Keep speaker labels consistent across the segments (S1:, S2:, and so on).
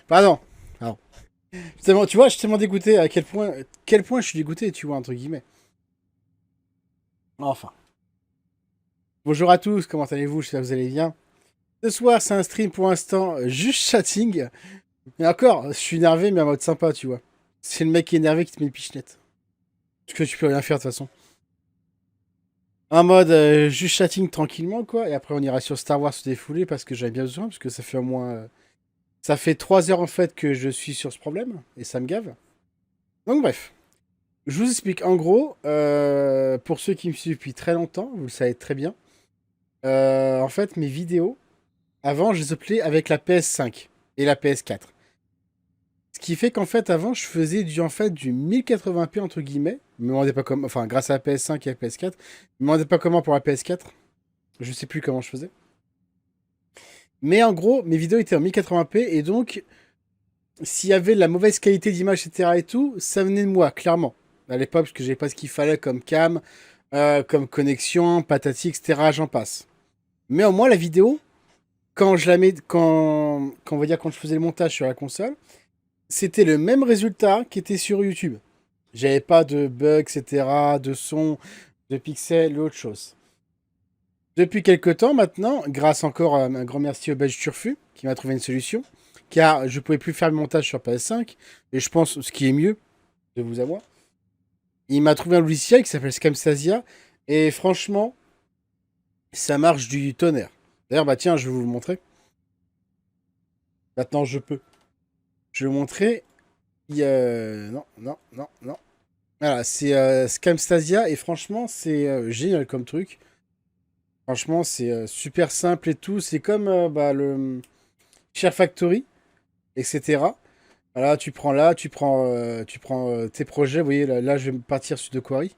S1: Pardon. Pardon. Tu vois, je suis tellement dégoûté à quel point je suis dégoûté, tu vois, entre guillemets. Enfin. Bonjour à tous, comment allez-vous? J'espère que vous allez bien. Ce soir, c'est un stream pour l'instant, juste chatting. Et encore, je suis énervé, mais en mode sympa, tu vois. C'est le mec qui est énervé qui te met une pichenette. Parce que tu peux rien faire de toute façon. En mode juste chatting tranquillement, quoi. Et après, on ira sur Star Wars se défouler parce que j'avais bien besoin, parce que ça fait au moins. Ça fait 3 heures en fait que je suis sur ce problème, et ça me gave. Donc, bref. Je vous explique. En gros, pour ceux qui me suivent depuis très longtemps, vous le savez très bien. En fait, mes vidéos, avant, je les uploadais avec la PS5 et la PS4. Ce qui fait qu'en fait, avant, je faisais du 1080p entre guillemets. Je me demandez pas comment, enfin, grâce à la PS5 et la PS4. Je me demandez pas comment pour la PS4. Je sais plus comment je faisais. Mais en gros, mes vidéos étaient en 1080p et donc, s'il y avait de la mauvaise qualité d'image, etc. et tout, ça venait de moi, clairement. À l'époque, parce que j'avais pas ce qu'il fallait comme cam, comme connexion, patati, etc. J'en passe. Mais au moins, la vidéo, quand je la mets, quand on va dire quand je faisais le montage sur la console, c'était le même résultat qu'était sur YouTube. J'avais pas de bugs, etc., de son, de pixels, ou autre chose. Depuis quelques temps maintenant, grâce encore à un grand merci au Belge Turfu, qui m'a trouvé une solution, car je pouvais plus faire le montage sur PS5, et je pense ce qui est mieux de vous avoir. Il m'a trouvé un logiciel qui s'appelle Scamstasia, et franchement, ça marche du tonnerre. D'ailleurs, bah tiens, je vais vous le montrer. Maintenant, je peux. Je vais vous montrer. Non, non, non, non. Voilà, c'est Scamstasia, et franchement, c'est génial comme truc. Franchement, c'est super simple et tout. C'est comme bah, le Share Factory, etc. Voilà, tu prends tes projets. Vous voyez, là, je vais partir sur de Quarry.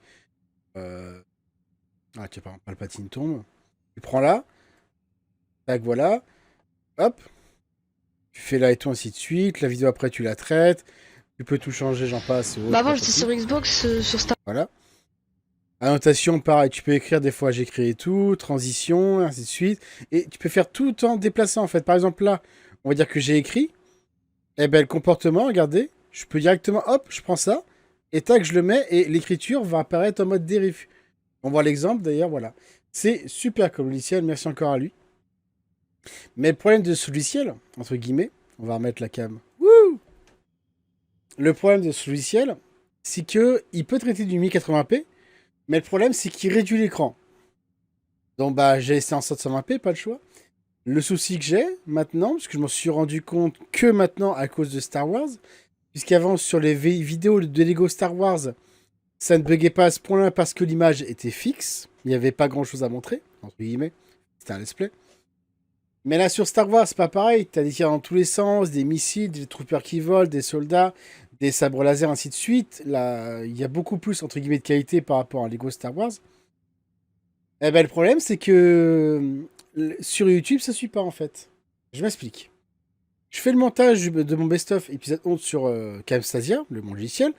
S1: Euh, Ah, tu pas le patine tombe. Tu prends là, tac, voilà, hop, tu fais là et tout, ainsi de suite. La vidéo après, tu la traites. Tu peux tout changer, j'en passe, et
S2: Bah
S1: autres,
S2: avant j'étais
S1: patati.
S2: sur Xbox, sur Star.
S1: Voilà. Annotation, pareil, tu peux écrire des fois j'écris et tout, transition, ainsi de suite. Et tu peux faire tout en déplaçant en fait. Par exemple là, on va dire que j'ai écrit. Et ben le comportement, regardez, je peux directement, hop, je prends ça, et tac, je le mets, et l'écriture va apparaître en mode dérive. On voit l'exemple d'ailleurs, voilà. C'est super comme logiciel, merci encore à lui. Mais le problème de ce logiciel, entre guillemets, on va remettre la cam. Wouh. Le problème de ce logiciel, c'est que il peut traiter du 1080p, mais le problème c'est qu'il réduit l'écran. Donc bah j'ai essayé en 720p, pas le choix. Le souci que j'ai maintenant, parce que je m'en suis rendu compte que maintenant à cause de Star Wars, puisqu'avant sur les vidéos de Lego Star Wars, ça ne buguait pas à ce point-là parce que l'image était fixe. Il n'y avait pas grand-chose à montrer, entre guillemets. C'était un let's play. Mais là, sur Star Wars, c'est pas pareil. T'as des tirs dans tous les sens, des missiles, des troopers qui volent, des soldats, des sabres laser, ainsi de suite. Là, il y a beaucoup plus, entre guillemets, de qualité par rapport à Lego Star Wars. Eh ben, le problème, c'est que sur YouTube, ça suit pas, en fait. Je m'explique. Je fais le montage de mon best-of épisode 11 sur Camstasia, le mon logiciel.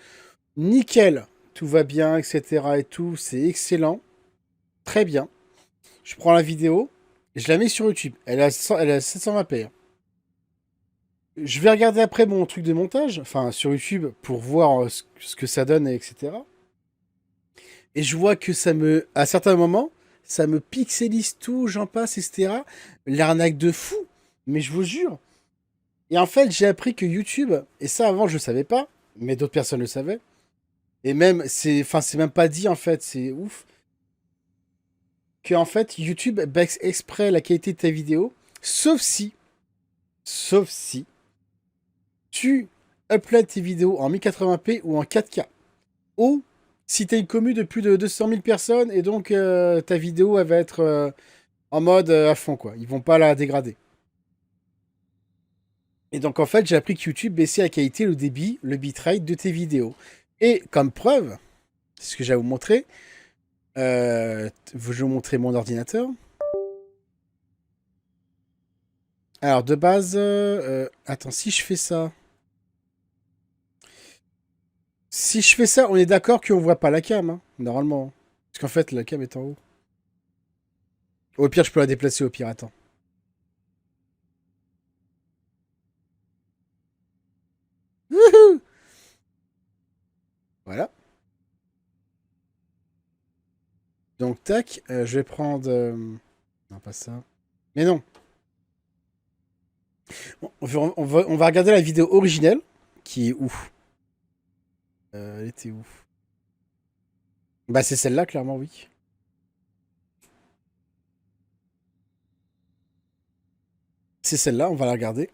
S1: Nickel. Tout va bien, etc. et tout. C'est excellent. Très bien. Je prends la vidéo. Je la mets sur YouTube. Elle a 720p. Hein. Je vais regarder après mon truc de montage, enfin sur YouTube, pour voir ce que ça donne, etc. Et je vois que à certains moments, ça me pixelise tout, j'en passe, etc. L'arnaque de fou. Mais je vous jure. Et en fait, j'ai appris que YouTube, et ça avant je ne savais pas, mais d'autres personnes le savaient. Et même, c'est même pas dit en fait, c'est ouf. Que en fait, YouTube baisse exprès la qualité de ta vidéo, sauf si, sauf si, tu uploads tes vidéos en 1080p ou en 4K. Ou si tu as une commu de plus de 200 000 personnes et donc ta vidéo elle va être en mode à fond quoi. Ils vont pas la dégrader. Et donc en fait j'ai appris que YouTube baissait la qualité, le débit, le bitrate de tes vidéos. Et comme preuve, c'est ce que j'ai à vous montrer, je vais vous montrer mon ordinateur. Alors de base, attends, si je fais ça, on est d'accord qu'on voit pas la cam, hein, normalement. Parce qu'en fait la cam est en haut. Au pire je peux la déplacer au pire, attends. Voilà. Donc, tac, je vais prendre... Non, pas ça. Mais non. On va regarder la vidéo originelle, qui est où? Elle était où? Bah, c'est celle-là, clairement, oui. C'est celle-là, on va la regarder.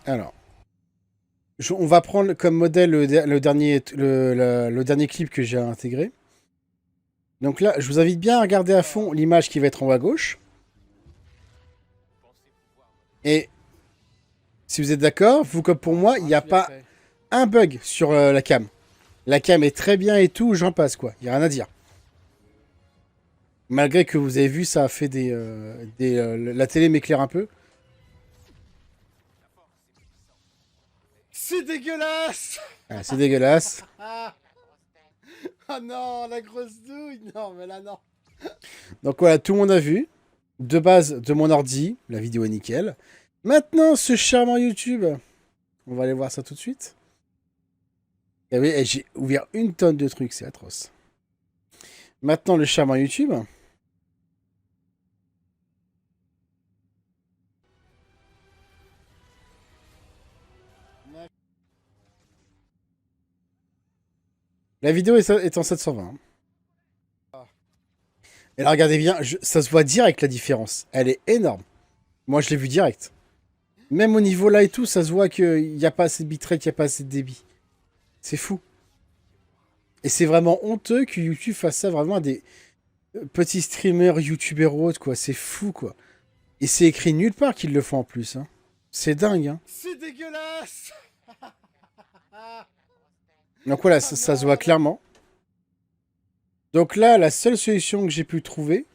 S1: Alors, on va prendre comme modèle le dernier clip que j'ai intégré. Donc là, je vous invite bien à regarder à fond l'image qui va être en haut à gauche. Et si vous êtes d'accord, vous comme pour moi, il n'y a pas un bug sur la cam. La cam est très bien et tout, j'en passe quoi. Il n'y a rien à dire. Malgré que vous avez vu, ça a fait la télé m'éclaire un peu. C'est dégueulasse. Ah, c'est dégueulasse. Oh non, la grosse douille. Non, mais là, non. Donc voilà, tout le monde a vu. De base, de mon ordi, la vidéo est nickel. Maintenant, ce charmant YouTube. On va aller voir ça tout de suite. Et oui, j'ai ouvert une tonne de trucs, c'est atroce. Maintenant, le charmant YouTube. La vidéo est en 720. Et là, regardez bien, ça se voit direct la différence. Elle est énorme. Moi, je l'ai vu direct. Même au niveau là et tout, ça se voit qu'il n'y a pas assez de bitrate, il n'y a pas assez de débit. C'est fou. Et c'est vraiment honteux que YouTube fasse ça vraiment à des petits streamers, youtubeurs ou autres, quoi. C'est fou, quoi. Et c'est écrit nulle part qu'ils le font en plus. Hein. C'est dingue. Hein. C'est dégueulasse. Donc voilà, ça se voit clairement. Donc là, la seule solution que j'ai pu trouver...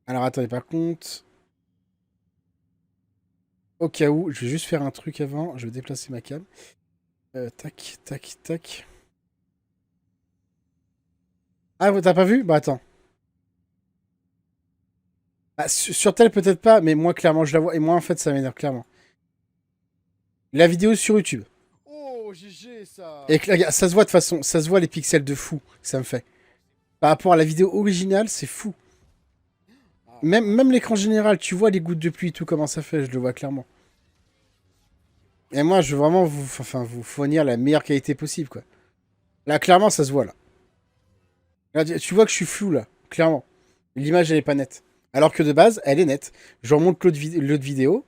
S1: Alors attendez, par contre... Au cas où, je vais juste faire un truc avant. Je vais déplacer ma cam. Tac, tac, tac. Ah, t'as pas vu? Bah attends. Ah, sur tel peut-être pas, mais moi clairement je la vois. Et moi en fait ça m'énerve clairement. La vidéo sur YouTube. Oh, GG ça. Et ça se voit de toute façon, ça se voit les pixels de fou, ça me fait. Par rapport à la vidéo originale, c'est fou. Même l'écran général, tu vois les gouttes de pluie, tout comment ça fait, je le vois clairement. Et moi je veux vraiment vous fournir la meilleure qualité possible quoi. Là clairement ça se voit là. Là tu vois que je suis flou là, clairement. L'image elle est pas nette. Alors que de base elle est nette. Je remonte l'autre vidéo.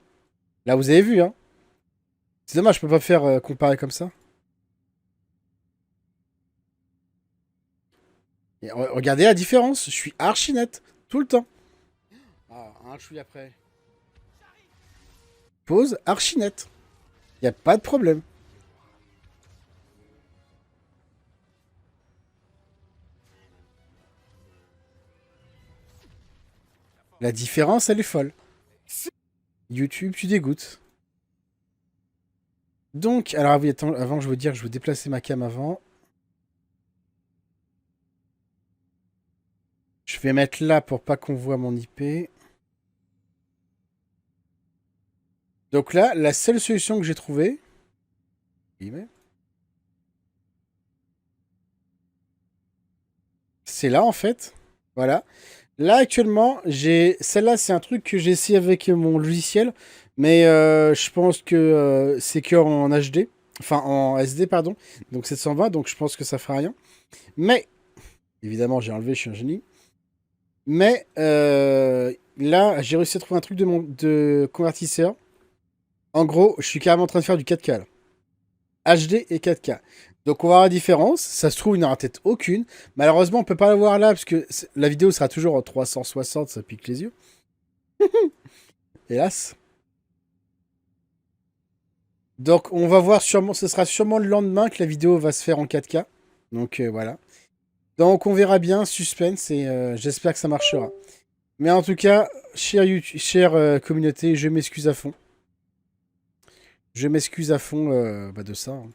S1: Là vous avez vu hein. C'est dommage, je peux pas faire comparer comme ça. Et regardez la différence, je suis archi net, tout le temps. Ah, un chouïa après. Pause, archi net. Y a pas de problème. La différence, elle est folle. YouTube, tu dégoûtes. Donc, alors oui, attends, avant, je veux dire, je veux déplacer ma cam avant. Je vais mettre là pour pas qu'on voit mon IP. Donc là, la seule solution que j'ai trouvée, c'est là en fait. Voilà. Là actuellement, celle-là, c'est un truc que j'ai essayé avec mon logiciel, mais je pense que c'est que en HD, enfin en SD pardon, donc 720, donc je pense que ça fera rien. Mais évidemment, j'ai enlevé, je suis un génie. Mais là, j'ai réussi à trouver un truc de convertisseur. En gros, je suis carrément en train de faire du 4K là. HD et 4K. Donc on va voir la différence. Ça se trouve, il n'y aura peut-être aucune. Malheureusement, on peut pas la voir là parce que la vidéo sera toujours en 360, ça pique les yeux. Hélas. Donc on va voir sûrement, ce sera sûrement le lendemain que la vidéo va se faire en 4K. Donc voilà. Donc on verra bien, suspense, et j'espère que ça marchera. Mais en tout cas, chère communauté, je m'excuse à fond. Je m'excuse à fond de ça. Hein.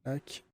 S1: Tac.